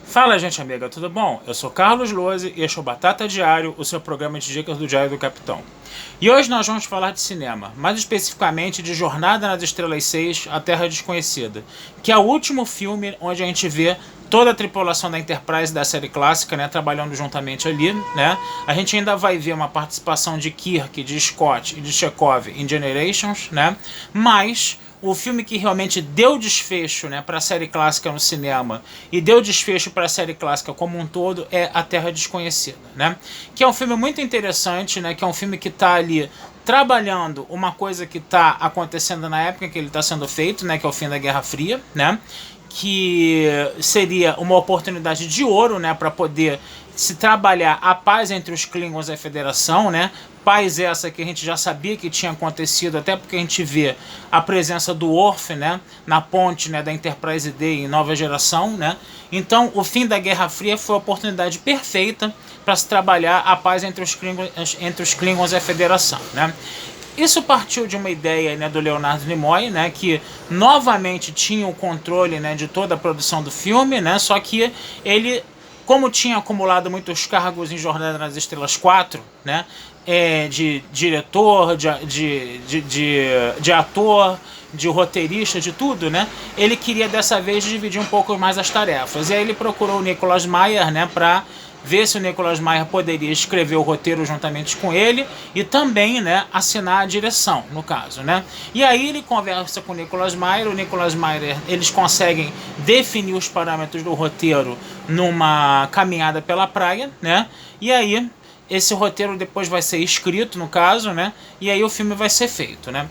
Fala, gente amiga, tudo bom? Eu sou Carlos Lose e este é o Batata Diário, o seu programa de dicas do Diário do Capitão. E hoje nós vamos falar de cinema, mais especificamente de Jornada nas Estrelas 6, A Terra Desconhecida, que é o último filme onde a gente vê toda a tripulação da Enterprise da série clássica, né, trabalhando juntamente ali, né? A gente ainda vai ver uma participação de Kirk, de Scott e de Chekhov em Generations, né? Mas o filme que realmente deu desfecho, né, para a série clássica no cinema e deu desfecho para a série clássica como um todo é A Terra Desconhecida, né? Que é um filme muito interessante, né? Que é um filme que está ali trabalhando uma coisa que está acontecendo na época em que ele está sendo feito, né? Que é o fim da Guerra Fria, né? Que seria uma oportunidade de ouro, né, para poder se trabalhar a paz entre os Klingons e a Federação, né? Paz essa que a gente já sabia que tinha acontecido, até porque a gente vê a presença do Worf, né, na ponte, né, da Enterprise D em Nova Geração, né? Então, o fim da Guerra Fria foi a oportunidade perfeita para se trabalhar a paz entre os Klingons e a Federação, né? Isso partiu de uma ideia, né, do Leonard Nimoy, né, que novamente tinha o controle, né, de toda a produção do filme, né, só que ele, como tinha acumulado muitos cargos em Jornada nas Estrelas 4, né, de diretor, de ator, de roteirista, de tudo, né, ele queria dessa vez dividir um pouco mais as tarefas. E aí ele procurou o Nicholas Meyer, né, para ver se o Nicholas Meyer poderia escrever o roteiro juntamente com ele e também, né, assinar a direção, no caso, né? E aí ele conversa com o Nicholas Meyer, eles conseguem definir os parâmetros do roteiro numa caminhada pela praia, né? E aí esse roteiro depois vai ser escrito, no caso, né? E aí o filme vai ser feito, né?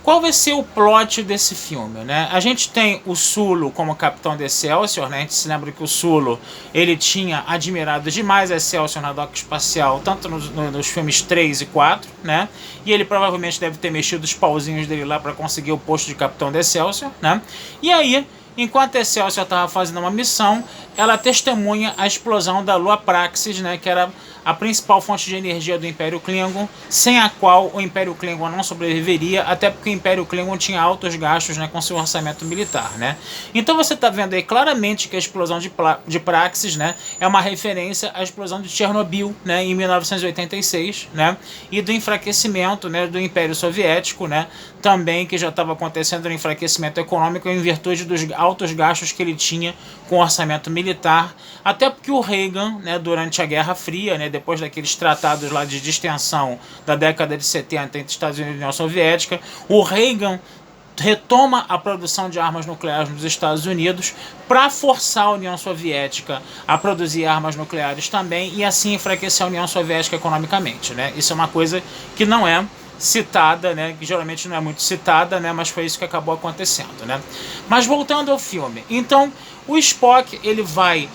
Qual vai ser o plot desse filme, né? A gente tem o Sulu como capitão de Excelsior, né? A gente se lembra que o Sulu, ele tinha admirado demais a Excelsior na doca espacial, tanto nos filmes 3 e 4, né? E ele provavelmente deve ter mexido os pauzinhos dele lá para conseguir o posto de capitão de Excelsior, né? E aí, enquanto a Excelsior estava fazendo uma missão, ela testemunha a explosão da Lua Praxis, né? Que era a principal fonte de energia do Império Klingon, sem a qual o Império Klingon não sobreviveria, até porque o Império Klingon tinha altos gastos, né, com seu orçamento militar, né? Então você está vendo aí claramente que a explosão de Praxis, né, é uma referência à explosão de Chernobyl, né, em 1986, né, e do enfraquecimento, né, do Império Soviético, né, também que já estava acontecendo no enfraquecimento econômico em virtude dos altos gastos que ele tinha com o orçamento militar, até porque o Reagan, né, durante a Guerra Fria, né, depois daqueles tratados lá de distensão da década de 70 entre Estados Unidos e União Soviética, o Reagan retoma a produção de armas nucleares nos Estados Unidos para forçar a União Soviética a produzir armas nucleares também e assim enfraquecer a União Soviética economicamente, né? Isso é uma coisa que não é citada, né, que geralmente não é muito citada, né, mas foi isso que acabou acontecendo, né? Mas voltando ao filme, então o Spock ele vai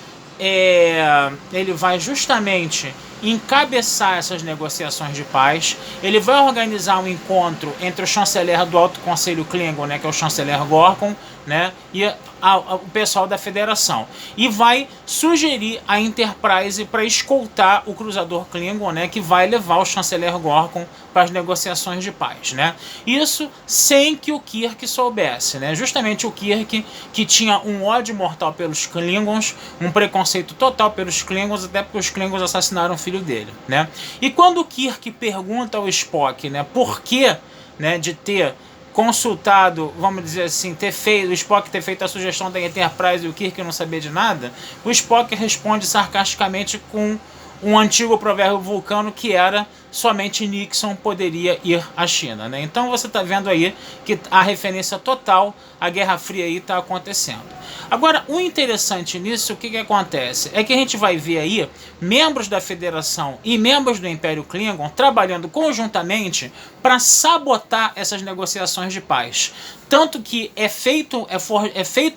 justamente encabeçar essas negociações de paz. Ele vai organizar um encontro entre o chanceler do Alto Conselho Klingon, né, que é o chanceler Gorkon, né, e o pessoal da Federação. E vai sugerir a Enterprise para escoltar o cruzador Klingon, né, que vai levar o chanceler Gorkon para as negociações de paz, né? Isso sem que o Kirk soubesse, né? Justamente o Kirk, que tinha um ódio mortal pelos Klingons, um preconceito total pelos Klingons, até porque os Klingons assassinaram o filho dele, né? E quando o Kirk pergunta ao Spock, né, por que, né, de ter consultado, vamos dizer assim, o Spock ter feito a sugestão da Enterprise e o Kirk não saber de nada, o Spock responde sarcasticamente com um antigo provérbio vulcano que era: somente Nixon poderia ir à China, né? Então você está vendo aí que a referência total à Guerra Fria aí está acontecendo. Agora, o interessante nisso, o que acontece? É que a gente vai ver aí membros da Federação e membros do Império Klingon trabalhando conjuntamente para sabotar essas negociações de paz. Tanto que é feito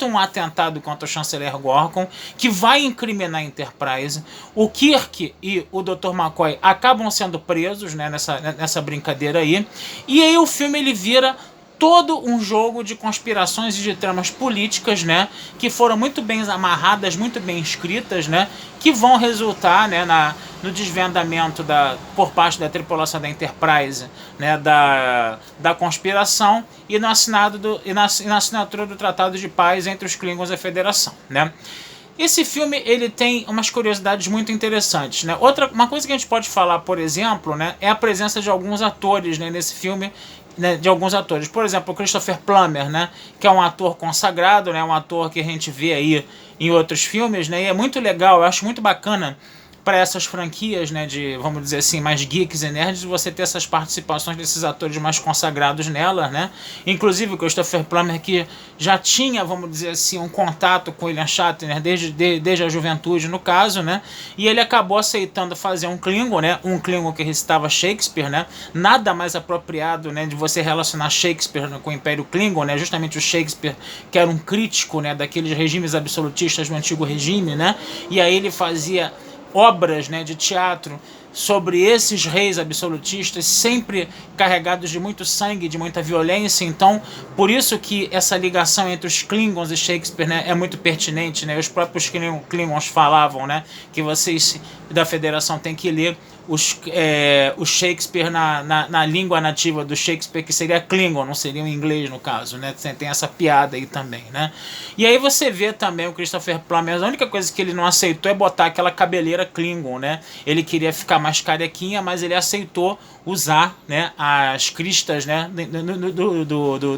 um atentado contra o chanceler Gorkon, que vai incriminar a Enterprise. O Kirk e o Dr. McCoy acabam sendo presos, né, nessa brincadeira aí. E aí o filme ele vira todo um jogo de conspirações e de tramas políticas, né, que foram muito bem amarradas, muito bem escritas, né, que vão resultar, né, no desvendamento por parte da tripulação da Enterprise, né, da conspiração e na assinatura do Tratado de Paz entre os Klingons e a Federação, né. Esse filme, ele tem umas curiosidades muito interessantes, né? Uma coisa que a gente pode falar, por exemplo, né, é a presença de alguns atores, né, nesse filme, né, de alguns atores. Por exemplo, o Christopher Plummer, né, que é um ator consagrado, né, um ator que a gente vê aí em outros filmes, né, e é muito legal, eu acho muito bacana para essas franquias, né, de, vamos dizer assim, mais geeks e nerds, você ter essas participações desses atores mais consagrados nelas, né? Inclusive o Christopher Plummer, que já tinha, vamos dizer assim, um contato com William Shatner desde a juventude, no caso, né? E ele acabou aceitando fazer um Klingon, né? Um Klingon que recitava Shakespeare, né? Nada mais apropriado, né, de você relacionar Shakespeare com o Império Klingon, né? Justamente o Shakespeare, que era um crítico, né, daqueles regimes absolutistas do antigo regime, né? E aí ele fazia obras, né, de teatro sobre esses reis absolutistas, sempre carregados de muito sangue, de muita violência. Então, por isso que essa ligação entre os Klingons e Shakespeare, né, é muito pertinente, né? Os próprios Klingons falavam, né, que vocês da Federação têm que ler o Shakespeare na língua nativa do Shakespeare, que seria Klingon, não seria o inglês no caso, né? Tem essa piada aí também, né? E aí você vê também o Christopher Plummer, a única coisa que ele não aceitou é botar aquela cabeleira Klingon, né? Ele queria ficar mais carequinha, mas ele aceitou usar, né, as cristas, né,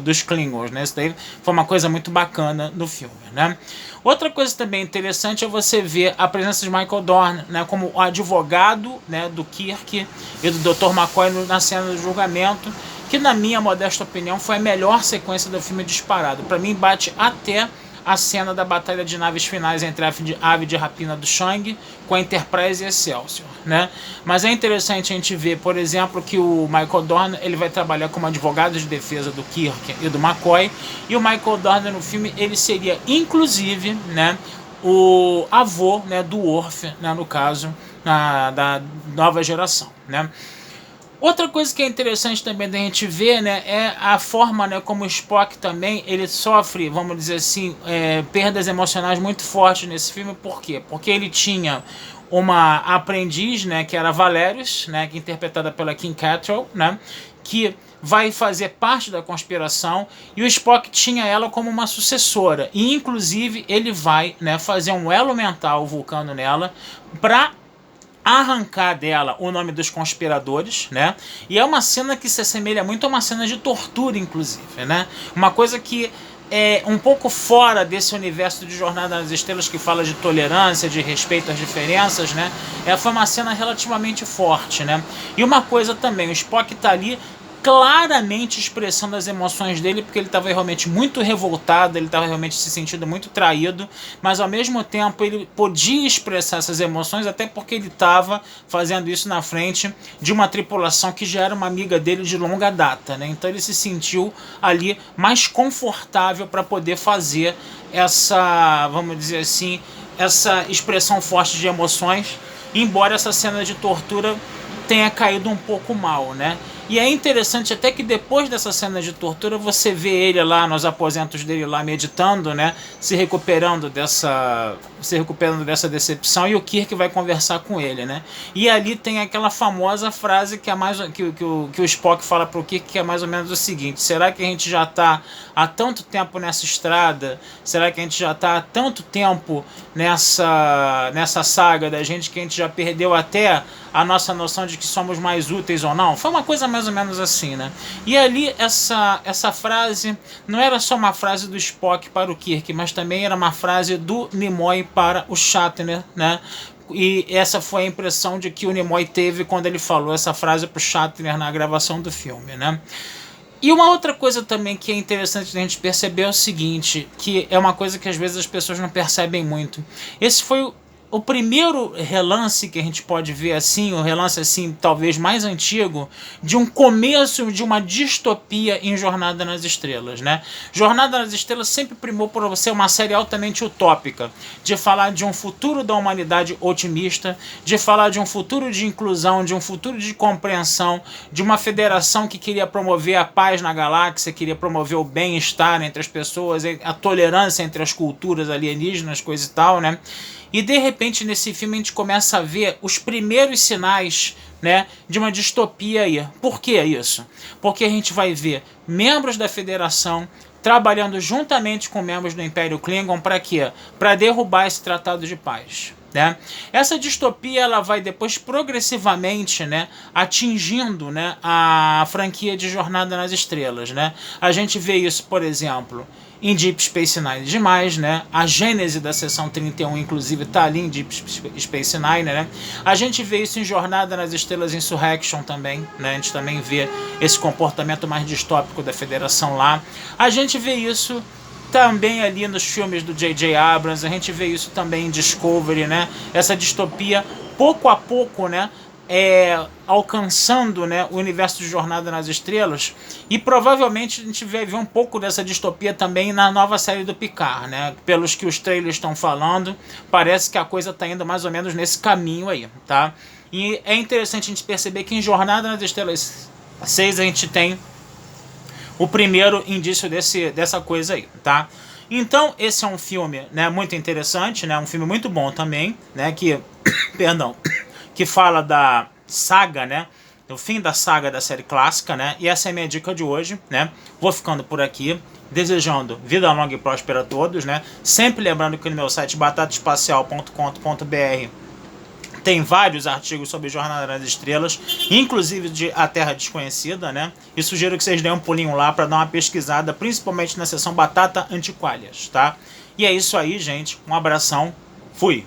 dos Klingons, né? Isso daí foi uma coisa muito bacana no filme, né? Outra coisa também interessante é você ver a presença de Michael Dorn, né, como o advogado, né, do Kirk e do Dr. McCoy na cena do julgamento, que na minha modesta opinião foi a melhor sequência do filme disparado. Para mim bate até a cena da batalha de naves finais entre a ave de rapina do Shang com a Enterprise e Excelsior, né? Mas é interessante a gente ver, por exemplo, que o Michael Dorn ele vai trabalhar como advogado de defesa do Kirk e do McCoy, e o Michael Dorn no filme ele seria inclusive, né, o avô, né, do Worf, né, no caso da nova geração, né? Outra coisa que é interessante também da gente ver, né, é a forma, né, como o Spock também ele sofre, vamos dizer assim, perdas emocionais muito fortes nesse filme. Por quê? Porque ele tinha uma aprendiz, né, que era Valerius, né, que é interpretada pela Kim Cattrall, né, que vai fazer parte da conspiração, e o Spock tinha ela como uma sucessora, e inclusive ele vai, né, fazer um elo mental vulcano nela para arrancar dela o nome dos conspiradores, né? E é uma cena que se assemelha muito a uma cena de tortura, inclusive, né? Uma coisa que é um pouco fora desse universo de Jornada nas Estrelas que fala de tolerância, de respeito às diferenças, né? Foi uma cena relativamente forte, né? E uma coisa também, o Spock tá ali claramente expressando as emoções dele, porque ele estava realmente muito revoltado, ele estava realmente se sentindo muito traído, mas ao mesmo tempo ele podia expressar essas emoções, até porque ele estava fazendo isso na frente de uma tripulação que já era uma amiga dele de longa data, né? Então ele se sentiu ali mais confortável para poder fazer essa, vamos dizer assim, essa expressão forte de emoções, embora essa cena de tortura tenha caído um pouco mal, né? E é interessante até que depois dessa cena de tortura você vê ele lá nos aposentos dele lá meditando, né, se recuperando dessa decepção, e o Kirk vai conversar com ele, né? E ali tem aquela famosa frase que o Spock fala pro Kirk, que é mais ou menos o seguinte: será que a gente já está há tanto tempo nessa estrada? Será que a gente já está há tanto tempo nessa saga da gente que a gente já perdeu até a nossa noção de que somos mais úteis ou não? Foi uma coisa mais ou menos assim, né? E ali essa frase não era só uma frase do Spock para o Kirk, mas também era uma frase do Nimoy para o Shatner, né? E essa foi a impressão de que o Nimoy teve quando ele falou essa frase para o Shatner na gravação do filme, né? E uma outra coisa também que é interessante a gente perceber é o seguinte, que é uma coisa que às vezes as pessoas não percebem muito. Esse foi o primeiro relance que a gente pode ver assim, o relance assim talvez mais antigo, de um começo de uma distopia em Jornada nas Estrelas, né? Jornada nas Estrelas sempre primou por ser uma série altamente utópica, de falar de um futuro da humanidade otimista, de falar de um futuro de inclusão, de um futuro de compreensão, de uma federação que queria promover a paz na galáxia, queria promover o bem-estar entre as pessoas, a tolerância entre as culturas alienígenas, coisa e tal, né? E de repente repente nesse filme a gente começa a ver os primeiros sinais, né, de uma distopia aí. Por que isso? Porque a gente vai ver membros da Federação trabalhando juntamente com membros do Império Klingon para quê? Para derrubar esse tratado de paz. Né? Essa distopia ela vai depois progressivamente, né, atingindo, né, a franquia de Jornada nas Estrelas. Né? A gente vê isso, por exemplo, em Deep Space Nine demais, né? A gênese da seção 31, inclusive, está ali em Deep Space Nine, né? A gente vê isso em Jornada nas Estrelas Insurrection também, né? A gente também vê esse comportamento mais distópico da Federação lá. A gente vê isso também ali nos filmes do J.J. Abrams, a gente vê isso também em Discovery, né? Essa distopia, pouco a pouco, né, alcançando, né, o universo de Jornada nas Estrelas, e provavelmente a gente vai ver um pouco dessa distopia também na nova série do Picard, né? Pelos que os trailers estão falando, parece que a coisa está indo mais ou menos nesse caminho aí, tá? E é interessante a gente perceber que em Jornada nas Estrelas 6 a gente tem o primeiro indício dessa coisa aí, tá? Então, esse é um filme, né, muito interessante, né, um filme muito bom também, né, que, perdão, que fala da saga, né, do fim da saga da série clássica, né, e essa é a minha dica de hoje, né, vou ficando por aqui, desejando vida longa e próspera a todos, né, sempre lembrando que no meu site batataespacial.com.br tem vários artigos sobre Jornada nas Estrelas, inclusive de A Terra Desconhecida, né? E sugiro que vocês deem um pulinho lá para dar uma pesquisada, principalmente na seção Batata Antiquárias, tá? E é isso aí, gente. Um abração. Fui!